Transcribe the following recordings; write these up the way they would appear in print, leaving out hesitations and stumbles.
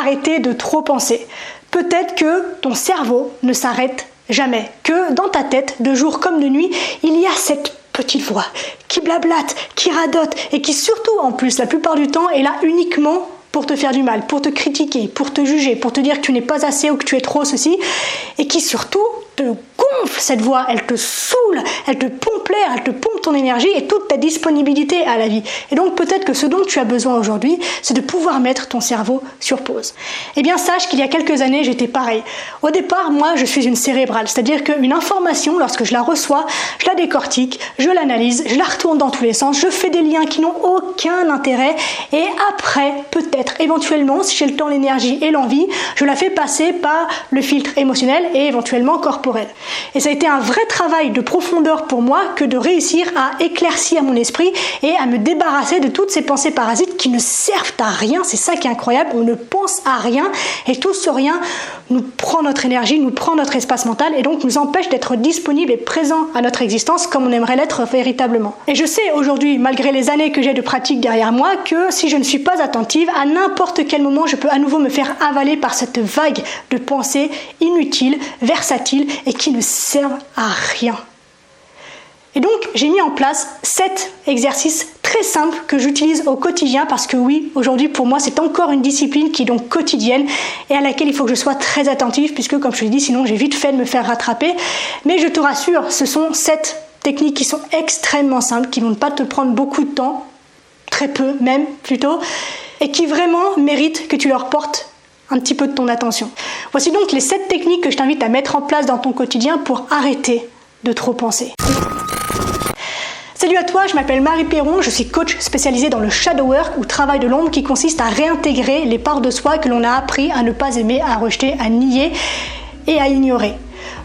arrêter de trop penser. Peut-être que ton cerveau ne s'arrête jamais, que dans ta tête, de jour comme de nuit, il y a cette petite voix qui blablate, qui radote et qui surtout, en plus, la plupart du temps, est là uniquement pour te faire du mal, pour te critiquer, pour te juger, pour te dire que tu n'es pas assez ou que tu es trop ceci, et qui surtout te gonfle cette voix, elle te saoule, elle te pompe l'air, elle te pompe ton énergie et toute ta disponibilité à la vie. Et donc peut-être que ce dont tu as besoin aujourd'hui, c'est de pouvoir mettre ton cerveau sur pause. Eh bien sache qu'il y a quelques années, j'étais pareil. Au départ, moi, je suis une cérébrale, c'est-à-dire qu'une information, lorsque je la reçois, je la décortique, je l'analyse, je la retourne dans tous les sens, je fais des liens qui n'ont aucun intérêt, et après, peut-être, éventuellement, si j'ai le temps, l'énergie et l'envie, je la fais passer par le filtre émotionnel et éventuellement corporel. Et ça a été un vrai travail de profondeur pour moi que de réussir à éclaircir mon esprit et à me débarrasser de toutes ces pensées parasites qui ne servent à rien. C'est ça qui est incroyable, on ne pense à rien et tout ce rien nous prend notre énergie, nous prend notre espace mental et donc nous empêche d'être disponible et présent à notre existence comme on aimerait l'être véritablement. Et je sais aujourd'hui, malgré les années que j'ai de pratique derrière moi, que si je ne suis pas attentive, à n'importe quel moment, je peux à nouveau me faire avaler par cette vague de pensées inutiles, versatiles et qui ne servent à rien. Et donc, j'ai mis en place 7 exercices très simples que j'utilise au quotidien parce que oui, aujourd'hui pour moi, c'est encore une discipline qui est donc quotidienne et à laquelle il faut que je sois très attentive puisque, comme je te l'ai dit, sinon j'ai vite fait de me faire rattraper. Mais je te rassure, ce sont 7 techniques qui sont extrêmement simples, qui ne vont pas te prendre beaucoup de temps, très peu même plutôt, et qui vraiment méritent que tu leur portes un petit peu de ton attention. Voici donc les 7 techniques que je t'invite à mettre en place dans ton quotidien pour arrêter de trop penser. Salut à toi, je m'appelle Marie Perron, je suis coach spécialisée dans le shadow work ou travail de l'ombre qui consiste à réintégrer les parts de soi que l'on a appris à ne pas aimer, à rejeter, à nier et à ignorer.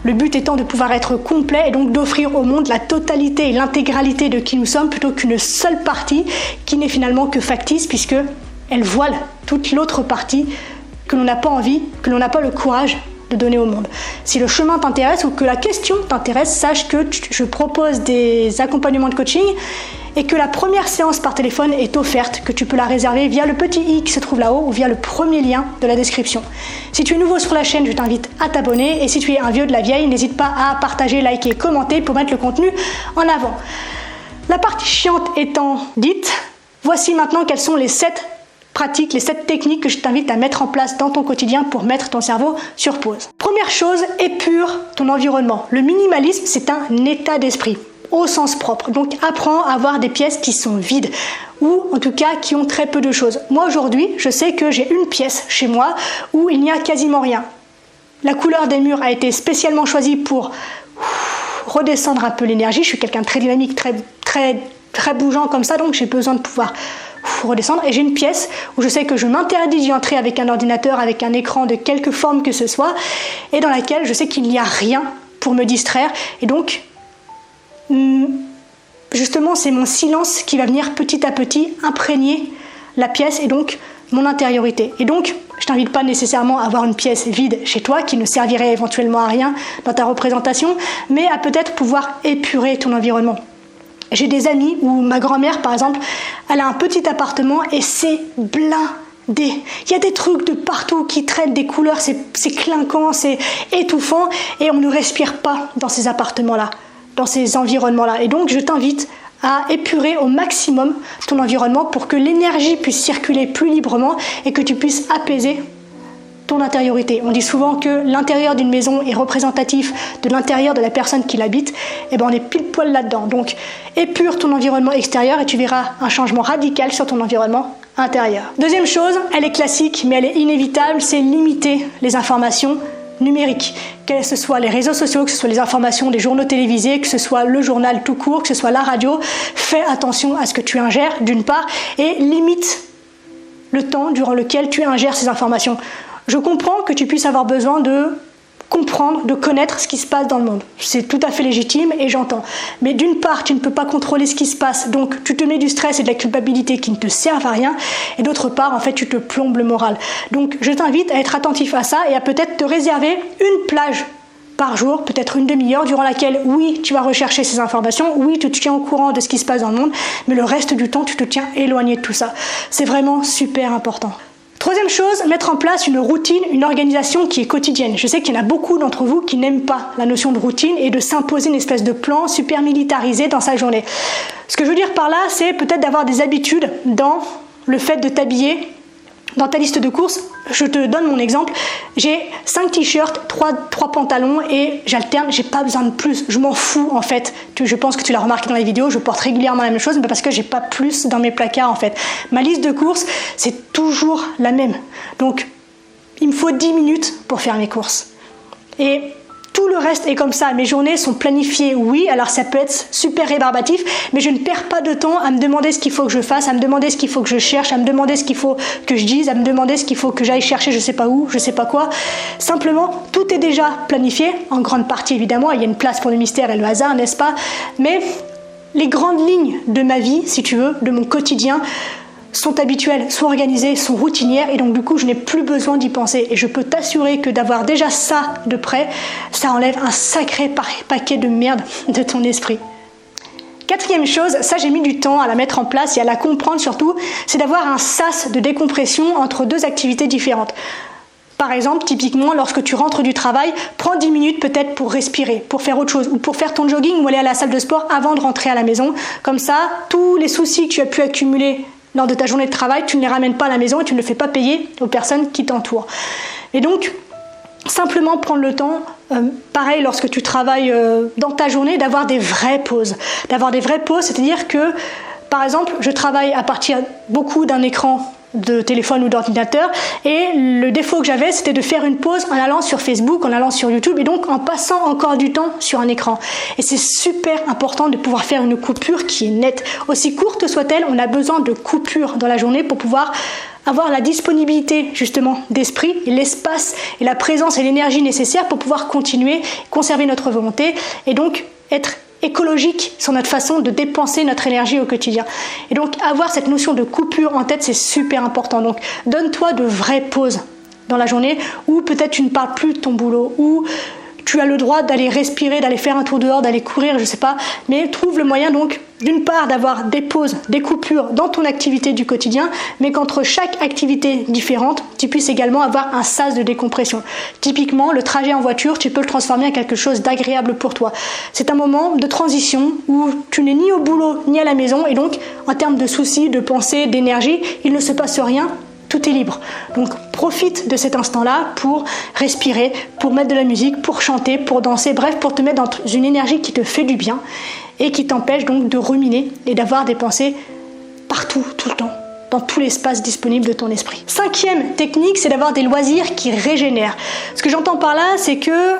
Le but étant de pouvoir être complet et donc d'offrir au monde la totalité et l'intégralité de qui nous sommes plutôt qu'une seule partie qui n'est finalement que factice puisque elle voile toute l'autre partie que l'on n'a pas envie, que l'on n'a pas le courage de donner au monde. Si le chemin t'intéresse ou que la question t'intéresse, sache que je propose des accompagnements de coaching et que la première séance par téléphone est offerte, que tu peux la réserver via le petit i qui se trouve là-haut ou via le premier lien de la description. Si tu es nouveau sur la chaîne, je t'invite à t'abonner et si tu es un vieux de la vieille, n'hésite pas à partager, liker, commenter pour mettre le contenu en avant. La partie chiante étant dite, voici maintenant quelles sont les 7 pratiques, les 7 techniques que je t'invite à mettre en place dans ton quotidien pour mettre ton cerveau sur pause. Première chose, épure ton environnement. Le minimalisme, c'est un état d'esprit au sens propre. Donc apprends à avoir des pièces qui sont vides ou en tout cas qui ont très peu de choses. Moi aujourd'hui, je sais que j'ai une pièce chez moi où il n'y a quasiment rien. La couleur des murs a été spécialement choisie pour redescendre un peu l'énergie. Je suis quelqu'un de très dynamique, très bougeant comme ça, donc j'ai besoin de pouvoir redescendre. Et j'ai une pièce où je sais que je m'interdis d'y entrer avec un ordinateur, avec un écran de quelque forme que ce soit, et dans laquelle je sais qu'il n'y a rien pour me distraire. Et donc, justement, c'est mon silence qui va venir petit à petit imprégner la pièce et donc mon intériorité. Et donc, je t'invite pas nécessairement à avoir une pièce vide chez toi qui ne servirait éventuellement à rien dans ta représentation, mais à peut-être pouvoir épurer ton environnement. J'ai des amis où ma grand-mère, par exemple, elle a un petit appartement et c'est blindé. Il y a des trucs de partout qui traînent, des couleurs, c'est clinquant, c'est étouffant et on ne respire pas dans ces appartements-là, dans ces environnements-là. Et donc, je t'invite à épurer au maximum ton environnement pour que l'énergie puisse circuler plus librement et que tu puisses apaiser ton intériorité. On dit souvent que l'intérieur d'une maison est représentatif de l'intérieur de la personne qui l'habite. Et ben on est pile poil là-dedans. Donc épure ton environnement extérieur et tu verras un changement radical sur ton environnement intérieur. Deuxième chose, elle est classique mais elle est inévitable, c'est limiter les informations numériques. Que ce soit les réseaux sociaux, que ce soit les informations des journaux télévisés, que ce soit le journal tout court, que ce soit la radio, fais attention à ce que tu ingères d'une part et limite le temps durant lequel tu ingères ces informations. Je comprends que tu puisses avoir besoin de comprendre, de connaître ce qui se passe dans le monde. C'est tout à fait légitime et j'entends. Mais d'une part, tu ne peux pas contrôler ce qui se passe, donc tu te mets du stress et de la culpabilité qui ne te servent à rien. Et d'autre part, en fait, tu te plombes le moral. Donc je t'invite à être attentif à ça et à peut-être te réserver une plage par jour, peut-être une demi-heure, durant laquelle, oui, tu vas rechercher ces informations, oui, tu te tiens au courant de ce qui se passe dans le monde, mais le reste du temps, tu te tiens éloigné de tout ça. C'est vraiment super important. Troisième chose, mettre en place une routine, une organisation qui est quotidienne. Je sais qu'il y en a beaucoup d'entre vous qui n'aiment pas la notion de routine et de s'imposer une espèce de plan super militarisé dans sa journée. Ce que je veux dire par là, c'est peut-être d'avoir des habitudes dans le fait de t'habiller. Dans ta liste de courses, je te donne mon exemple, j'ai 5 t-shirts, 3 pantalons et j'alterne, j'ai pas besoin de plus, je m'en fous en fait. Je pense que tu l'as remarqué dans les vidéos, je porte régulièrement la même chose, mais parce que j'ai pas plus dans mes placards en fait. Ma liste de courses, c'est toujours la même. Donc, il me faut 10 minutes pour faire mes courses. Et tout le reste est comme ça. Mes journées sont planifiées, oui, alors ça peut être super rébarbatif, mais je ne perds pas de temps à me demander ce qu'il faut que je fasse, à me demander ce qu'il faut que je cherche, à me demander ce qu'il faut que je dise, à me demander ce qu'il faut que j'aille chercher je sais pas où, je sais pas quoi. Simplement, tout est déjà planifié, en grande partie évidemment, il y a une place pour le mystère et le hasard, n'est-ce pas? Mais les grandes lignes de ma vie, si tu veux, de mon quotidien, sont habituelles, sont organisées, sont routinières et donc du coup je n'ai plus besoin d'y penser et je peux t'assurer que d'avoir déjà ça de près, ça enlève un sacré paquet de merde de ton esprit. Quatrième chose, ça j'ai mis du temps à la mettre en place et à la comprendre surtout, c'est d'avoir un sas de décompression entre 2 activités différentes. Par exemple, typiquement, lorsque tu rentres du travail, prends 10 minutes peut-être pour respirer, pour faire autre chose, ou pour faire ton jogging ou aller à la salle de sport avant de rentrer à la maison. Comme ça, tous les soucis que tu as pu accumuler lors de ta journée de travail, tu ne les ramènes pas à la maison et tu ne le fais pas payer aux personnes qui t'entourent. Et donc, simplement prendre le temps, pareil lorsque tu travailles dans ta journée, d'avoir des vraies pauses. D'avoir des vraies pauses, c'est-à-dire que, par exemple, je travaille à partir beaucoup d'un écran de téléphone ou d'ordinateur et le défaut que j'avais c'était de faire une pause en allant sur Facebook, en allant sur YouTube et donc en passant encore du temps sur un écran et c'est super important de pouvoir faire une coupure qui est nette, aussi courte soit-elle, on a besoin de coupures dans la journée pour pouvoir avoir la disponibilité justement d'esprit, l'espace et la présence et l'énergie nécessaires pour pouvoir continuer, conserver notre volonté et donc être écologique sur notre façon de dépenser notre énergie au quotidien. Et donc avoir cette notion de coupure en tête, c'est super important. Donc donne-toi de vraies pauses dans la journée où peut-être tu ne parles plus de ton boulot, où tu as le droit d'aller respirer, d'aller faire un tour dehors, d'aller courir, je sais pas, mais trouve le moyen donc d'une part d'avoir des pauses, des coupures dans ton activité du quotidien, mais qu'entre chaque activité différente, tu puisses également avoir un sas de décompression. Typiquement, le trajet en voiture, tu peux le transformer en quelque chose d'agréable pour toi. C'est un moment de transition où tu n'es ni au boulot ni à la maison et donc en termes de soucis, de pensée, d'énergie, il ne se passe rien. Tout est libre. Donc profite de cet instant-là pour respirer, pour mettre de la musique, pour chanter, pour danser, bref, pour te mettre dans une énergie qui te fait du bien et qui t'empêche donc de ruminer et d'avoir des pensées partout, tout le temps, dans tout l'espace disponible de ton esprit. 5e technique, c'est d'avoir des loisirs qui régénèrent. Ce que j'entends par là, c'est que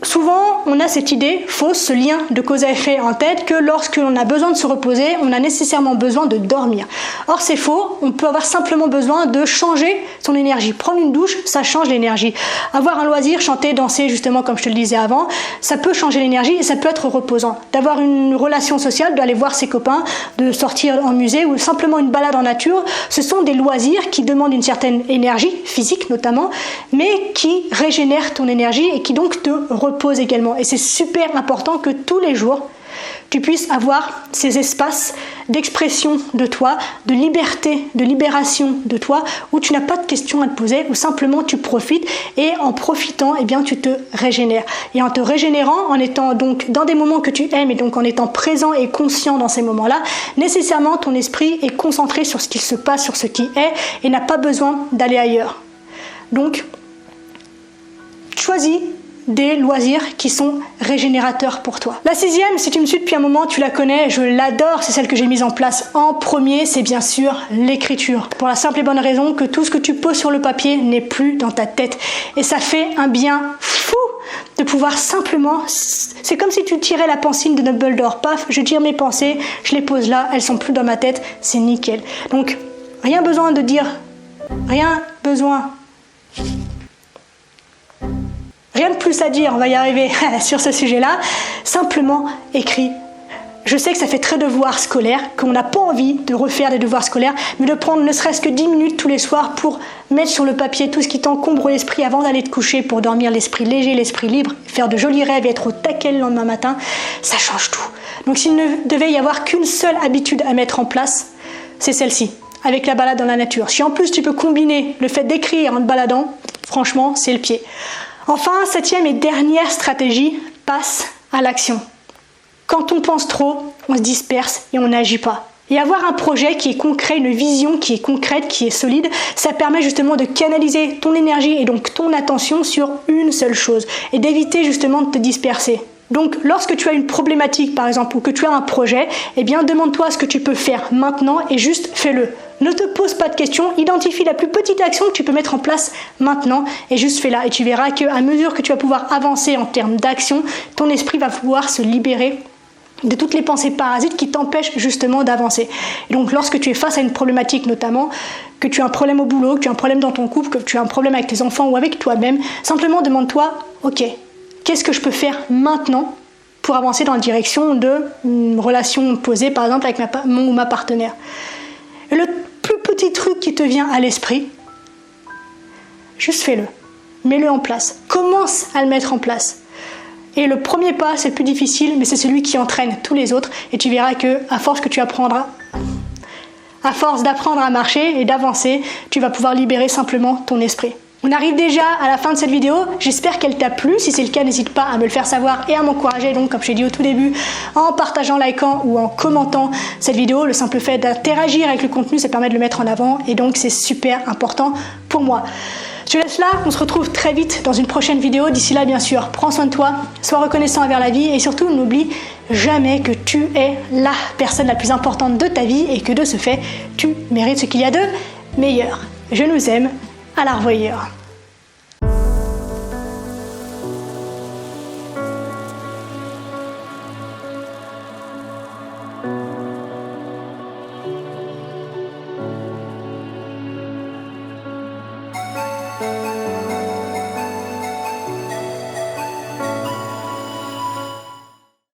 souvent, on a cette idée fausse, ce lien de cause à effet en tête, que lorsque l'on a besoin de se reposer, on a nécessairement besoin de dormir. Or, c'est faux, on peut avoir simplement besoin de changer son énergie. Prendre une douche, ça change l'énergie. Avoir un loisir, chanter, danser, justement, comme je te le disais avant, ça peut changer l'énergie et ça peut être reposant. D'avoir une relation sociale, d'aller voir ses copains, de sortir en musée ou simplement une balade en nature, ce sont des loisirs qui demandent une certaine énergie, physique notamment, mais qui régénèrent ton énergie et qui donc te repose également. Et c'est super important que tous les jours, tu puisses avoir ces espaces d'expression de toi, de liberté, de libération de toi, où tu n'as pas de questions à te poser, où simplement tu profites et en profitant, eh bien, tu te régénères. Et en te régénérant, en étant donc dans des moments que tu aimes et donc en étant présent et conscient dans ces moments-là, nécessairement ton esprit est concentré sur ce qui se passe, sur ce qui est et n'a pas besoin d'aller ailleurs. Donc, choisis des loisirs qui sont régénérateurs pour toi. La 6e, si tu me suis depuis un moment, tu la connais, je l'adore, c'est celle que j'ai mise en place en premier, c'est bien sûr l'écriture. Pour la simple et bonne raison que tout ce que tu poses sur le papier n'est plus dans ta tête. Et ça fait un bien fou de pouvoir simplement... C'est comme si tu tirais la pencile de Dumbledore. Paf, je tire mes pensées, je les pose là, elles sont plus dans ma tête, c'est nickel. Donc, rien besoin de dire, rien besoin... Rien de plus à dire, on va y arriver sur ce sujet-là. Simplement écris. Je sais que ça fait très devoir scolaire, qu'on n'a pas envie de refaire des devoirs scolaires, mais de prendre ne serait-ce que 10 minutes tous les soirs pour mettre sur le papier tout ce qui t'encombre l'esprit avant d'aller te coucher, pour dormir l'esprit léger, l'esprit libre, faire de jolis rêves et être au taquet le lendemain matin, ça change tout. Donc s'il ne devait y avoir qu'une seule habitude à mettre en place, c'est celle-ci. avec la balade dans la nature. Si en plus tu peux combiner le fait d'écrire en te baladant, franchement, c'est le pied. Enfin, 7e et dernière stratégie, passe à l'action. Quand on pense trop, on se disperse et on n'agit pas. Et avoir un projet qui est concret, une vision qui est concrète, qui est solide, ça permet justement de canaliser ton énergie et donc ton attention sur une seule chose et d'éviter justement de te disperser. Donc lorsque tu as une problématique par exemple ou que tu as un projet, eh bien demande-toi ce que tu peux faire maintenant et juste fais-le. Ne te pose pas de questions, identifie la plus petite action que tu peux mettre en place maintenant et juste fais-la. Et tu verras qu'à mesure que tu vas pouvoir avancer en termes d'action, ton esprit va pouvoir se libérer de toutes les pensées parasites qui t'empêchent justement d'avancer. Et donc lorsque tu es face à une problématique notamment, que tu as un problème au boulot, que tu as un problème dans ton couple, que tu as un problème avec tes enfants ou avec toi-même, simplement demande-toi, ok, qu'est-ce que je peux faire maintenant pour avancer dans la direction d'une relation posée par exemple avec mon ou ma partenaire. Et le plus petit truc qui te vient à l'esprit, juste fais-le, mets-le en place, commence à le mettre en place. Et le premier pas, c'est le plus difficile, mais c'est celui qui entraîne tous les autres. Et tu verras que, à force d'apprendre à marcher et d'avancer, tu vas pouvoir libérer simplement ton esprit. On arrive déjà à la fin de cette vidéo. J'espère qu'elle t'a plu. Si c'est le cas, n'hésite pas à me le faire savoir et à m'encourager. Donc, comme je t'ai dit au tout début, en partageant, likant ou en commentant cette vidéo. Le simple fait d'interagir avec le contenu, ça permet de le mettre en avant. Et donc, c'est super important pour moi. Je te laisse là, on se retrouve très vite dans une prochaine vidéo. D'ici là, bien sûr, prends soin de toi, sois reconnaissant envers la vie et surtout, n'oublie jamais que tu es la personne la plus importante de ta vie et que de ce fait, tu mérites ce qu'il y a de meilleur. Je nous aime, à la revoyure.